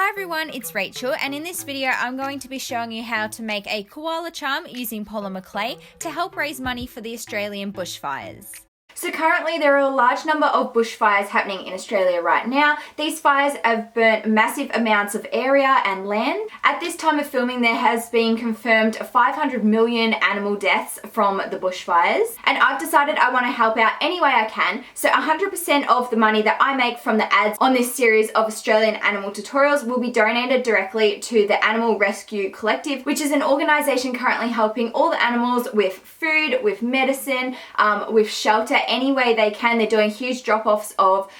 Hi everyone, it's Rachel, and in this video I'm going to be showing you how to make a koala charm using polymer clay to help raise money for the Australian bushfires. So currently there are a large number of bushfires happening in Australia right now. These fires have burnt massive amounts of area and land. At this time of filming there has been confirmed 500 million animal deaths from the bushfires, and I've decided I want to help out any way I can. So 100% of the money that I make from the ads on this series of Australian animal tutorials will be donated directly to the Animal Rescue Collective, which is an organisation currently helping all the animals with food, with medicine, with shelter, any way they can. They're doing huge drop-offs of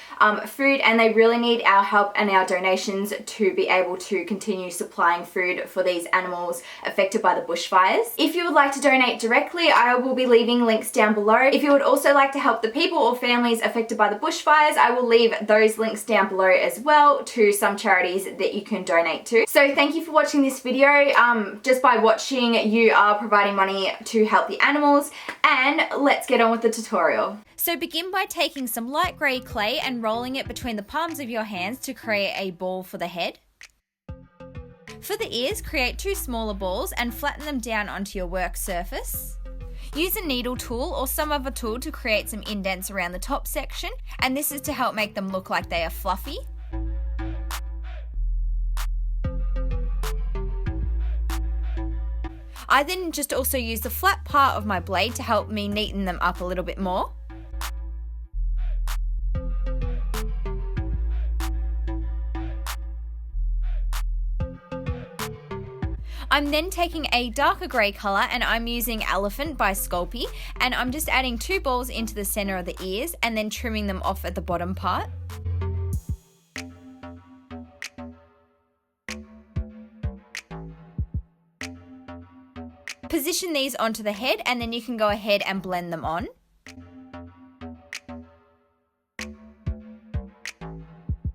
food, and they really need our help and our donations to be able to continue supplying food for these animals affected by the bushfires. If you would like to donate directly, I will be leaving links down below. If you would also like to help the people or families affected by the bushfires, I will leave those links down below as well to some charities that you can donate to. So thank you for watching this video. Just by watching, you are providing money to help the animals, and let's get on with the tutorial. So begin by taking some light grey clay and rolling it between the palms of your hands to create a ball for the head. For the ears, create two smaller balls and flatten them down onto your work surface. Use a needle tool or some other tool to create some indents around the top section, and this is to help make them look like they are fluffy. I then just also use the flat part of my blade to help me neaten them up a little bit more. I'm then taking a darker grey colour, and I'm using Elephant by Sculpey, and I'm just adding two balls into the centre of the ears and then trimming them off at the bottom part. Position these onto the head, and then you can go ahead and blend them on.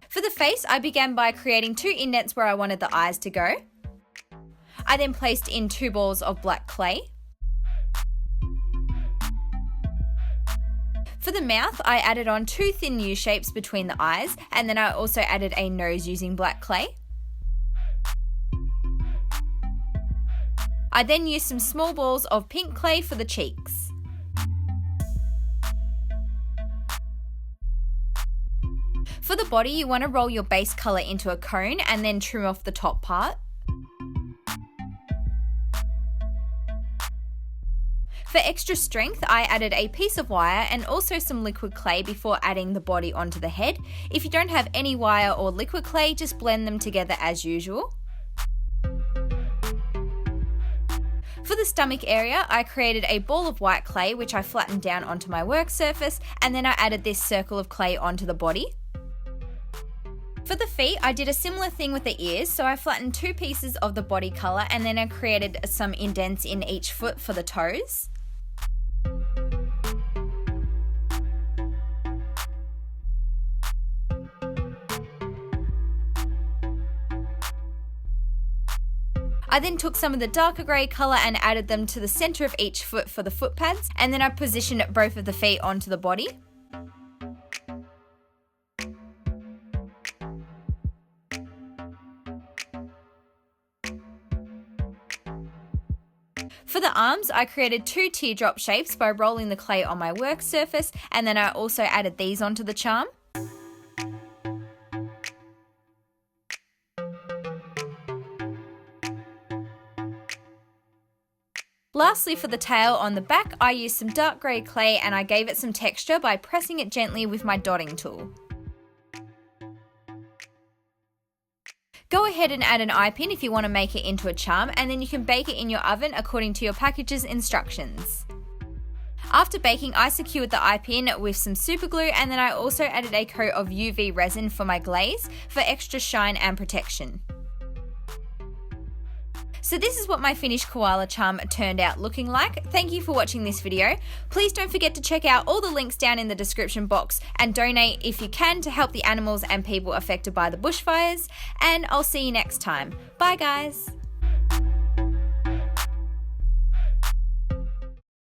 For the face, I began by creating two indents where I wanted the eyes to go. I then placed in two balls of black clay. For the mouth, I added on two thin U-shapes between the eyes, and then I also added a nose using black clay. I then used some small balls of pink clay for the cheeks. For the body, you want to roll your base colour into a cone and then trim off the top part. For extra strength, I added a piece of wire and also some liquid clay before adding the body onto the head. If you don't have any wire or liquid clay, just blend them together as usual. For the stomach area, I created a ball of white clay which I flattened down onto my work surface, and then I added this circle of clay onto the body. For the feet, I did a similar thing with the ears, so I flattened two pieces of the body colour, and then I created some indents in each foot for the toes. I then took some of the darker grey colour and added them to the centre of each foot for the foot pads, and then I positioned both of the feet onto the body. For the arms, I created two teardrop shapes by rolling the clay on my work surface, and then I also added these onto the charm. Lastly, for the tail on the back, I used some dark grey clay and I gave it some texture by pressing it gently with my dotting tool. Go ahead and add an eye pin if you want to make it into a charm, and then you can bake it in your oven according to your package's instructions. After baking, I secured the eye pin with some super glue, and then I also added a coat of UV resin for my glaze for extra shine and protection. So this is what my finished koala charm turned out looking like. Thank you for watching this video. Please don't forget to check out all the links down in the description box and donate if you can to help the animals and people affected by the bushfires. And I'll see you next time. Bye guys.